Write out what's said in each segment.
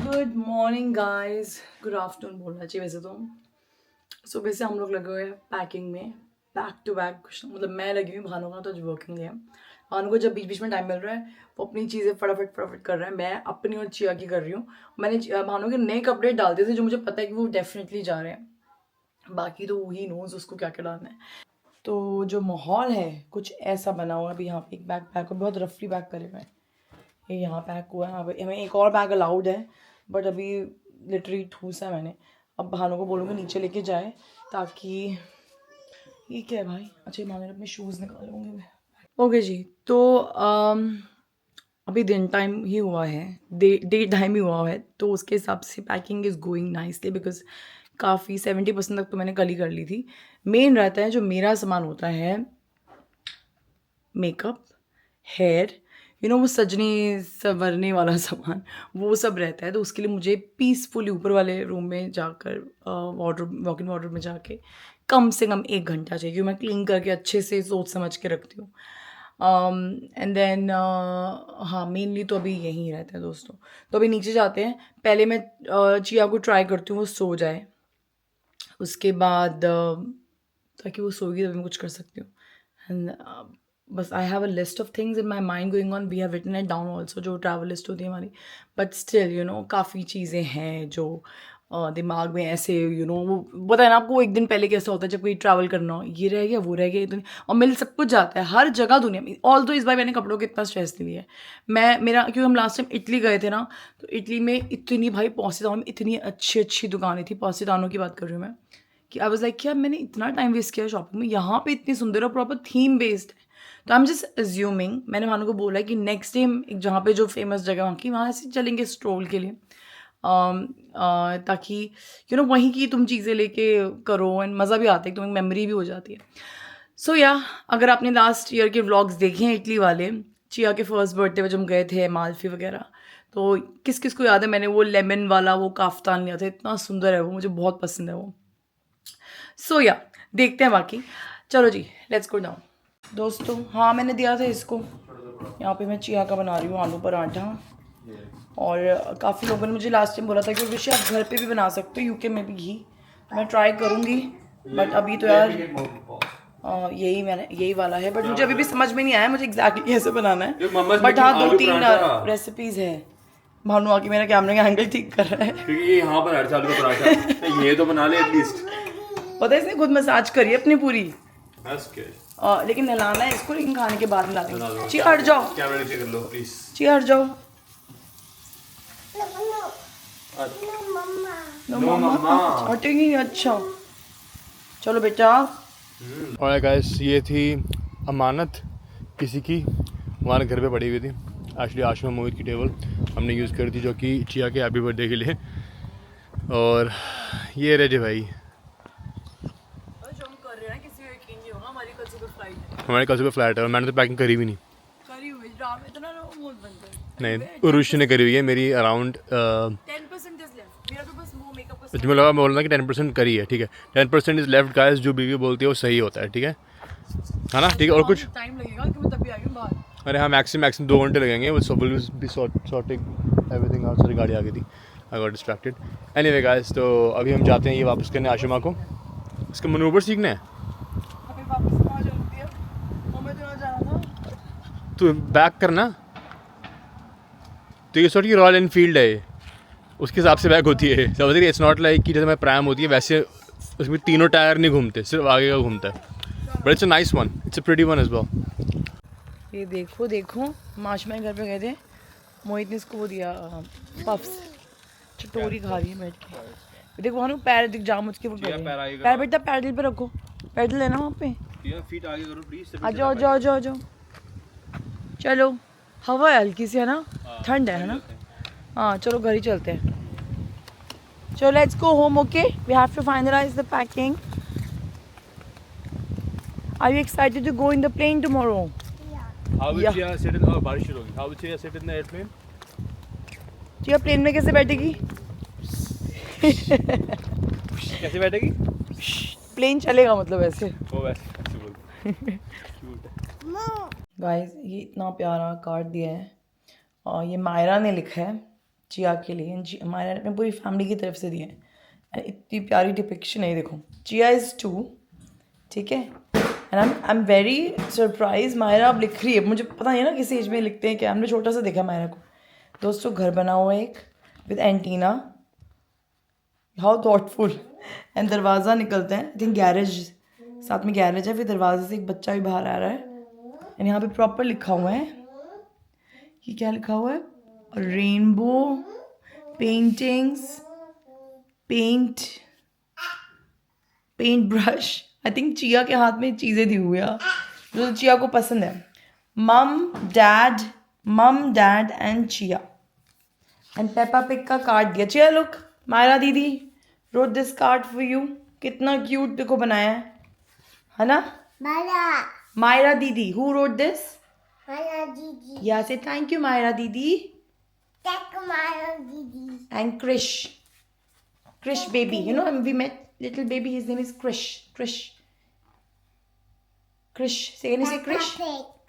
Good morning guys, good afternoon बोलना चाहिए वैसे तो। सुबह से हम लोग लगे हुए हैं पैकिंग में, बैक टू बैक। कुछ मतलब मैं लगी हुई, भानु का तो आज वर्किंग है। भानु को जब बीच बीच में टाइम मिल रहा है वो अपनी चीज़ें फटाफट फटाफट कर रहा है। मैं अपनी और चिया की कर रही हूँ। मैंने भानु के नए कपड़े डाल दिए थे जो मुझे पता है कि वो डेफिनेटली जा रहे हैं, बाकी तो वही नोज उसको क्या क्या डालना है। तो जो माहौल है कुछ ऐसा बना हुआ है। अभी यहाँ पे एक बैग पैक हो, बहुत रफली पैक करे हुए हैं। ये यहाँ पैक हुआ है, हमें एक और बैग अलाउड है बट अभी लिटरली ठूसा है मैंने। अब भानु को बोलूँगी नीचे लेके जाए ताकि ये क्या है भाई। अच्छा मैंने अपने शूज़ निकालूंगी मैं। ओके जी, तो अभी दिन टाइम ही हुआ है, डे टाइम ही हुआ है, तो उसके हिसाब से packing is going nicely because काफ़ी 70% तक तो मैंने कल ही कर ली थी। मेन रहता है जो मेरा सामान होता है, मेकअप, हेयर, वो सजने संवरने वाला सामान, वो सब रहता है। तो उसके लिए मुझे पीसफुली ऊपर वाले रूम में जाकर वार्डरोब, वॉक इन वार्डरोब में जाके कम से कम 1 घंटा चाहिए। मैं क्लीन करके अच्छे से सोच समझ के रखती हूँ। एंड देन हाँ, मेनली तो अभी यहीं रहता है दोस्तों। तो अभी नीचे जाते हैं। पहले मैं चिया को ट्राई करती हूँ वो सो जाए, उसके बाद ताकि वो सोएगी तभी मैं कुछ कर सकती हूँ। एंड बस I have a list of things in my mind going on, we have written it down also, जो ट्रैवल लिस्ट होती है हमारी। बट स्टिल काफ़ी चीज़ें हैं जो दिमाग में ऐसे वो बताए ना आपको, एक दिन पहले कैसा होता है जब कोई ट्रैवल करना हो, ये रह गया वो रह गया इतनी, और मिल सब कुछ जाता है हर जगह दुनिया में। ऑल तो इस बार मैंने कपड़ों के इतना स्ट्रेस नहीं लिया है। मेरा क्योंकि हम लास्ट टाइम इटली गए थे ना, तो इटली में इतनी भाई पॉसितानो में इतनी अच्छी अच्छी दुकानें थी। पॉसितानो की बात कर रही हूँ मैं, कि आई वाज लाइक क्या मैंने इतना टाइम वेस्ट किया शॉपिंग में। यहाँ पे इतनी सुंदर और प्रॉपर थीम बेस्ड है। तो आई एम जस्ट अज्यूमिंग, मैंने भानु को बोला है कि नेक्स्ट डे हम जहाँ पे जो फेमस जगह वहाँ की, वहाँ से चलेंगे स्ट्रोल के लिए, ताकि वहीं की तुम चीज़ें लेके करो एंड मज़ा भी आता है, तुम्हें मेमोरी भी हो जाती है। सो अगर आपने लास्ट ईयर के व्लॉग्स देखे हैं इटली वाले, चिया के फर्स्ट बर्थडे में जब हम गए थे माल्फी वगैरह, तो किस किस को याद है, मैंने वो लेमन वाला वो काफ्तान लिया था, इतना सुंदर है वो, मुझे बहुत पसंद है वो। सो देखते हैं बाकी। चलो जी, लेट्स गो डाउन दोस्तों। हाँ, मैंने दिया था इसको। यहाँ पे मैं चिया का बना रही हूँ आलू पराठा। और काफ़ी लोगों ने मुझे लास्ट टाइम बोला था कि विषय आप घर पे भी बना सकते हो, यूके में भी घी। मैं ट्राई करूँगी बट अभी तो यार यही वाला है। बट मुझे अभी भी समझ में नहीं आया मुझे एग्जैक्टली कैसे बनाना है। बट हाँ, 2-3 रेसिपीज़ है। भानु आके मेरा कैमरे का एंगल ठीक कर रहा है क्योंकि ये यहाँ पर हर चालू का पराठा ये तो बना ले एटलीस्ट। पता है, इसने खुद मसाज करी है अपनी पूरी। लेकिन नहलाना है इसको, लेकिन खाने के बाद नहलाएंगे। ची हट जाओ, कैमरा नीचे कर लो प्लीज। ची हट जाओ। नो मम्मा हटेगी। अच्छा चलो बेटा। और गाइस, ये थी अमानत किसी की, हमारे घर पे पड़ी हुई थी। एक्चुअली आशमा मोहित की टेबल हमने यूज़ करी थी, जो कि चिया के हैप्पी बर्थडे के लिए। और ये रहे भाई, हमारे कल सुबह फ्लाइट है और मैंने तो पैकिंग करी भी नहीं। नहीं, उरुषि ने करी हुई है मेरी अराउंड 10%। मुझे लगा बोलना कि 10% करी है, ठीक है। 10% इज लेफ्ट गाइस, जो बीवी बोलती है वो सही होता है, ठीक है ना, ठीक है। और कुछ टाइम लगेगा कि मैं तभी आ गई बाहर। अरे हाँ, मैक्सिमम 2 घंटे लगेंगे। वो सब will be sorting everything out. सारी गाड़ी आ गई थी, I got distracted. Anyway guys, तो अभी हम जाते हैं ये वापस करने आशिमा को, इसका मनूवर सीखना है। तो बैक करना, तो ये सॉर्ट की रॉयल एनफील्ड है, उसके हिसाब से बैक होती है, समझ रही। इट्स नॉट लाइक कि जैसे मैं प्रैम होती है वैसे उसमें तीनों टायर नहीं घूमते, सिर्फ आगे का घूमता है। But it's a nice one, it's a pretty one as well. ये देखो माशमा घर पे गए थे, मोहित ने इसको वो दिया पफ्स, चटोरी खा रही है बैठ के। देखो वहाँ पैर दिख जा मुझके, वो पैर बेटा पैडल पे रखो, पैडल है ना वहाँ पे। फीट आगे करो प्लीज। आ जाओ। चलो, हवा है हल्की सी, है ना, ठंड है ना। हाँ चलो घर ही चलते हैं। चलो let's go home, okay. We have to finalize the packing. Are you excited to go in the plane tomorrow? How will Chia sit in? Oh, बारिश शुरू होगी। How will Chia sit in the airplane? Chia plane में कैसे बैठेगी? कैसे बैठेगी? Plane चलेगा मतलब ऐसे। वो वैसे बोल। गाइस, ये इतना प्यारा कार्ड दिया है और ये मायरा ने लिखा है। चिया के लिए। मायरा ने अपनी पूरी फैमिली की तरफ से दिए हैं। इतनी प्यारी डिपिक्शन है, देखो चिया इज़ 2, ठीक है। And I am very surprise, Myra अब लिख रही है। मुझे पता नहीं है ना किस एज में लिखते हैं क्या, हमने छोटा सा देखा मायरा को। दोस्तों घर बना हुआ है एक with antenna, how thoughtful. And दरवाज़ा निकलते हैं, आई थिंक गैरेज, साथ में गैरेज है, फिर दरवाजे से एक बच्चा भी बाहर आ रहा है। एंड यहाँ पे प्रॉपर लिखा हुआ है, ये क्या लिखा हुआ है, rainbow paintings, paint brush. I think Chia के हाथ में चीज़ें दी हुई है जो चिया को पसंद है। मम dad and chia. And Peppa pig का कार्ड दिया। चिया लुक, मायरा दीदी wrote this card for you. कितना क्यूट देखो बनाया है ना। मायरा दीदी, हु रोट दिस? या से थैंक यू मायरा दीदी। And Krish baby, you know, we met little baby, his name is Krish. Say, can you say Krish?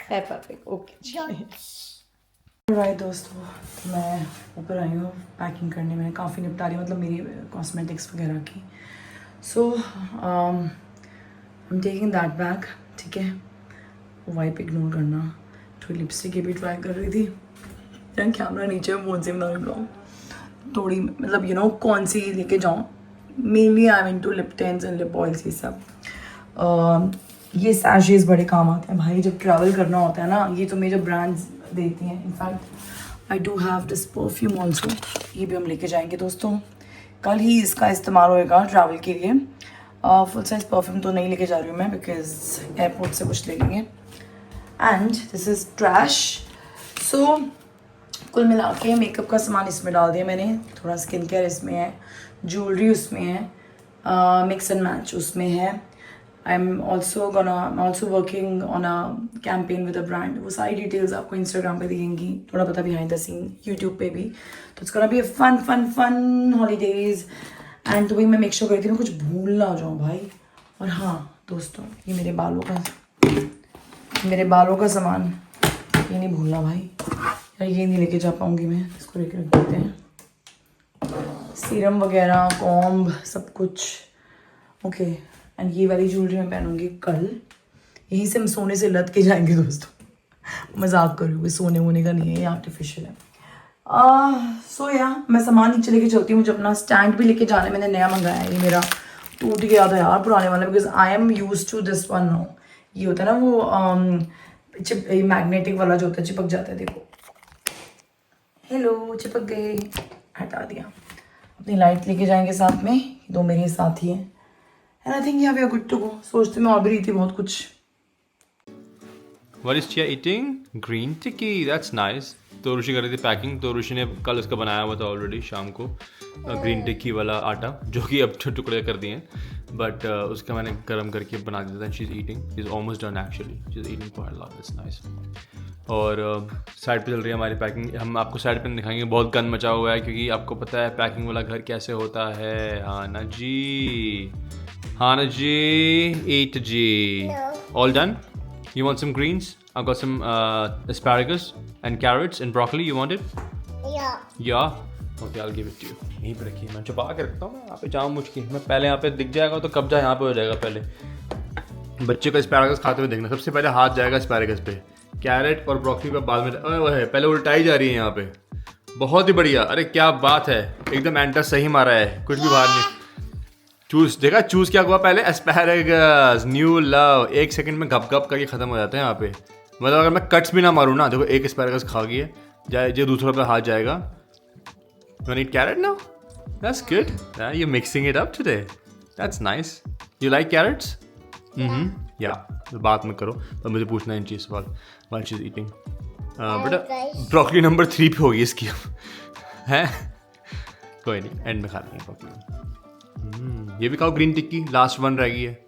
Peppa Pig. Okay. Alright दोस्तों, तो मैं ऊपर आई हूँ पैकिंग करने। मैंने काफ़ी निपटा रही, मतलब मेरी कॉस्मेटिक्स वगैरह की। So I am taking that bag, ठीक है। वाइप इग्नोर करना। थोड़ी लिपस्टिक की भी ट्राई कर रही थी, यार कैमरा नीचे फोन से बना रहा हूँ थोड़ी, मतलब यू नो कौन सी लेके जाऊँ। Mainly I am into lip tints and lip oils, ये सब। ये सैशेस बड़े काम आते हैं भाई जब ट्रैवल करना होता है ना। ये तो मेजर ब्रांड्स देती हैं। In fact I do have this perfume also, ये भी हम लेके जाएंगे दोस्तों। कल ही इसका इस्तेमाल होएगा ट्रैवल के लिए। फुल साइज परफ्यूम तो नहीं लेके जा रही हूँ मैं, बिकॉज एयरपोर्ट से कुछ ले लेंगे। And this is trash. So कुल मिला के मेकअप का सामान इसमें डाल दिया मैंने, थोड़ा स्किन केयर इसमें है, ज्वेलरी उसमें है, मिक्स एंड मैच उसमें है। I am also working on a campaign with a brand. वो सारी डिटेल्स आपको इंस्टाग्राम पे दिखेंगी, थोड़ा पता बिहाइंड द सीन यूट्यूब पे भी। तो it's gonna be a fun holidays. And तो भाई मैं मेक श्योर करती हूँ कुछ भूल ना जाऊँ भाई। और हाँ दोस्तों, ये मेरे बालों का सामान ये नहीं भूलना भाई, यार ये नहीं लेके जा पाऊँगी मैं, इसको लेके रख देते हैं। सीरम वगैरह, कॉम्ब, सब कुछ ओके। एंड ये वाली ज्वेलरी मैं पहनूंगी कल, यहीं से हम सोने से लद के जाएंगे दोस्तों। मजाक कर रही हूँ, सोने वोने का नहीं है, ये आर्टिफिशियल है। सो या मैं सामान नीचे लेके चलती हूँ। मुझे अपना स्टैंड भी लेके जाने, मैंने नया मंगाया है, ये मेरा टूट गया था यार पुराने वाला, because I am use to this one now. ये होता है ना वो मैग्नेटिक वाला जो होता है, चिपक जाता है, देखो। हेलो, चिपक गए, हटा दिया। अपनी लाइट लेके जाएंगे साथ में, दो मेरे साथी हैं। And I think we are good to go. सोचते मैं और भी रही थी बहुत कुछ। What is Chia eating? Green tikki. That's nice. तो ऋषि कर रही थी पैकिंग, तो ऋषि ने कल उसका बनाया हुआ था ऑलरेडी शाम को, ग्रीन टिक्की वाला आटा, जो कि अब टुकड़े कर दिए हैं, बट उसका मैंने गर्म करके बना दिया था। She is eating, is almost done actually, she is eating quite a lot, it's nice. और साइड पे चल रही है हमारी पैकिंग। हम आपको साइड पे दिखाएंगे, बहुत गंद मचा हुआ है, क्योंकि आपको पता है पैकिंग वाला घर कैसे होता है। हाँ ना जी, eat ji. All done? You want some greens? I've got some asparagus and carrots and broccoli. You want it? Yeah? Okay, I'll give it to you. यहीं पे रखिए, मैं छुपा के रखता हूँ। मैं यहाँ पे जाऊँ मुझकी, मैं पहले यहाँ पे दिख जाएगा तो कब्जा यहाँ पे हो जाएगा। पहले बच्चे को एस्पैरागस खाते हुए देखना, सबसे पहले हाथ जाएगा एस्पैरागस पे, कैरेट और ब्रोकली पे बाद में। ओए पहले उल्टाई जा रही है यहाँ पे, बहुत ही बढ़िया। अरे क्या बात है, एकदम एंटर सही मारा है, कुछ भी बाहर नहीं। चूज देखा, चूज क्या हुआ पहले, एस्पैरागस, न्यू लव। 1 सेकंड में गप करके खत्म हो जाते हैं यहाँ पे। मतलब अगर मैं कट्स भी ना मारूँ ना, देखो एक एस्पैरागस खा गई है, जाए जो दूसरा पे हाथ जाएगा। You want to eat carrot now? That's good. Yeah, you're mixing it up today. That's nice. You like carrots? Yeah. तो बात मत करो, तो मुझे पूछना है इन चीज़ सवाल while she's eating. बेटा ब्रोकली नंबर 3 पे होगी इसकी है। कोई नहीं, एंड में खा लेंगे ब्रोकली। ये भी खाओ ग्रीन टिक्की, लास्ट वन रह गई है।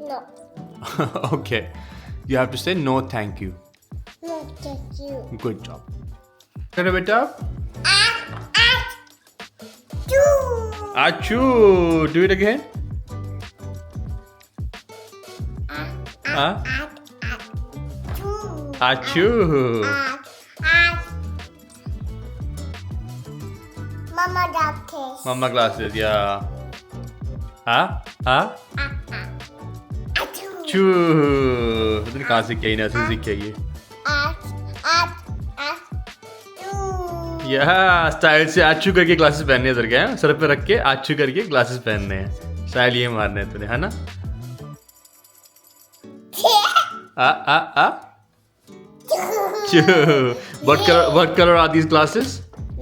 No. Okay. You have to say no thank you. No, thank you. Good job. करो बेटा। Achoo. Do it again. Achoo. Mama doctors. Mamma classes या चू तुमने कहाँ सीख आई नर्सिंग सीख के आई या स्टाइल से आचू करके क्लासेस पहनने हैं तेरे के सर पे रख के आचू करके क्लासेस पहनने हैं स्टाइल ये मारने हैं तूने है ना चू what color are these glasses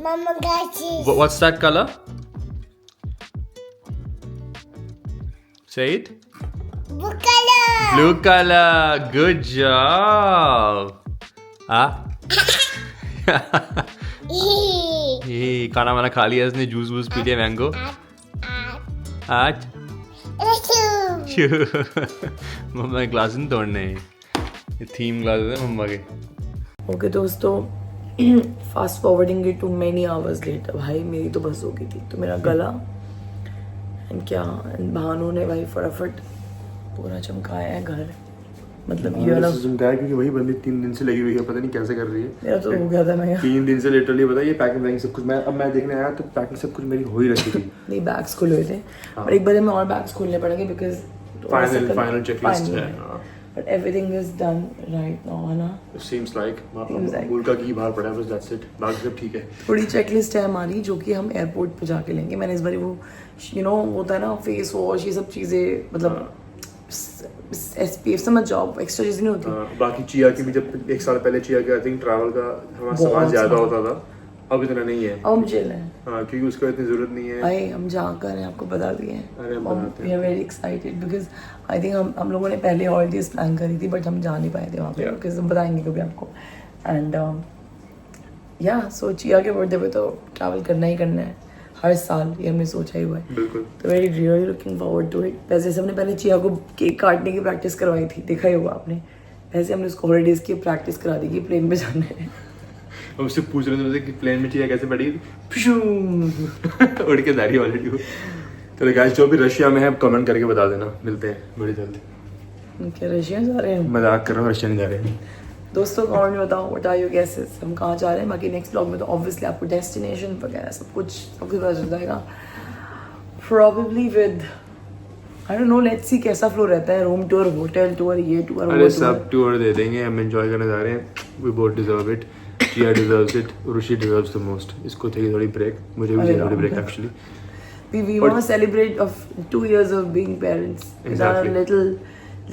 Mama glasses. what's that color say it Blue color. blue color good job ये खाना वाना खा लिया इसने जूस वूस पी लिया मैंगो आज मम्मा के ग्लास नहीं तोड़ने ये थीम ग्लासेस है मम्मा के ओके दोस्तों fast forwarding it to many hours later भाई मेरी तो बस हो गई थी तो मेरा गला एंड क्या भानु ने भाई फटाफट पूरा चमकाया है घर मतलब ये वाला चमकाया क्योंकि वही बंदी 3 दिन से लगी हुई है पता नहीं कैसे कर रही है मेरा तो हो गया था मैं 3 दिन से लिटरली पता ये पैकिंग वैकिंग सब कुछ मैं देखने आया तो पैकिंग सब कुछ मेरी हो ही रखी थी नहीं बैग्स खुले हुए थे पर एक बार हमें और बैग्स खोलने पड़ेंगे बिकॉज फाइनल चेकलिस्ट है but everything is done right now है ना it seems like Seems like. Amul का घी बाहर पड़ा है बस दैट्स इट बाकी सब ठीक है थोड़ी चेकलिस्ट है हमारी जो कि हम एयरपोर्ट पे जाके लेंगे मैंने इस बार वो होता है ना फेस वॉश ये सब चीज़ें मतलब SPF समझ जाओ एक्स्ट्रा चीज़ नहीं होती बाकी चिया की भी जब 1 साल पहले चिया के आई थिंक ट्रैवल का हमारा सामान ज्यादा होता था अब इतना नहीं है अब हम चिल हैं हाँ क्योंकि उसका इतनी जरूरत नहीं है भाई हम जहाँ कर रहे हैं आपको बता दिए अरे हम बताते we are very excited because I think हम लोगों ने पहले हॉलीडेज प्लान करी थी बट हम जा नहीं पाए थे वहाँ पे Yeah. बिकॉज हम बताएंगे कभी आपको एंड या सो चिया के बर्थडे पे तो ट्रैवल करना ही करना है हर साल ये हमने सोचा ही हुआ है बिल्कुल तो very really looking forward to it वैसे जैसे हमने पहले चिया को केक काटने की प्रैक्टिस करवाई थी देखा ही होगा आपने वैसे हमने उसको हॉलीडेज की प्रैक्टिस करा दी कि प्लेन में जाना है अब उससे पूछ रहे थे कि प्लेन में चिया कैसे पड़ी उड़ के जा रही है ऑलरेडी तो गाइस जो भी रशिया में है कमेंट करके बता देना मिलते हैं बड़ी जल्दी क्या रशिया जा रहे हैं मजाक कर रहा हूँ रशिया नहीं जा रहे हैं दोस्तों कमेंट में बताओ व्हाट आर योर गेसेस हम कहाँ जा रहे हैं बाकी नेक्स्ट ब्लॉग में तो ऑब्वियसली आपको डेस्टिनेशन वगैरह सब कुछ पता चल जाएगा probably with I don't know let's see कैसा फ्लो रहता है रूम टूर होटल टूर ये टूर अरे सब टूर दे देंगे हम एंजॉय करने जा रहे हैं we both deserve it Chia deserves it Rishi deserves the most इसको चाहिए थोड़ी ब्रेक मुझे भी चाहिए थोड़ी break actually we want to celebrate of 2 years of being parents with our Exactly.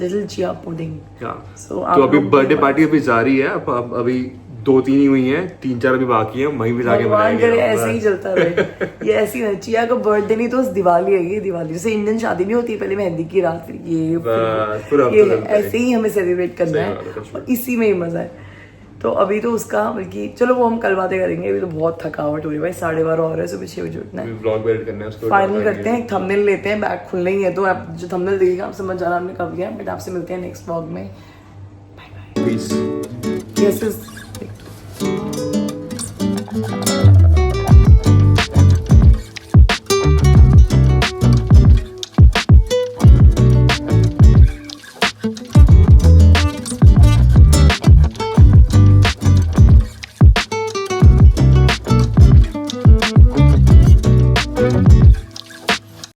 little chia pudding So, तो अभी बर्थडे पार्टी अभी जारी है अब अभी 2-3 ही हुई हैं 3-4 अभी बाकी हैं वहीं भी जाके भगवान करे बनाएंगे ऐसे ही चलता रहे ये ऐसी नहीं चिया का बर्थडे नहीं तो दिवाली है ये दिवाली जैसे इंडियन शादी नहीं होती पहले मेहंदी की रात फिर ये बस, पूरा ये हफ्ता चलता है। ऐसे ही हमें सेलिब्रेट करना सही बात है, है that's और इसी में ही मजा है तो अभी तो उसका बल्कि चलो वो हम कल बातें करेंगे अभी तो बहुत थकावट हो रही है भाई 12:30 हो रहा है सुबह 6 बजे उठना है ब्लॉग भी एडिट करना है उसको फाइनल करते हैं एक थंबनेल लेते हैं बैग खुलना ही है तो आप जो थंबनेल देखिएगा आप समझ जाना हमने कब किया बट आपसे मिलते हैं नेक्स्ट व्लॉग में Peace. Yes,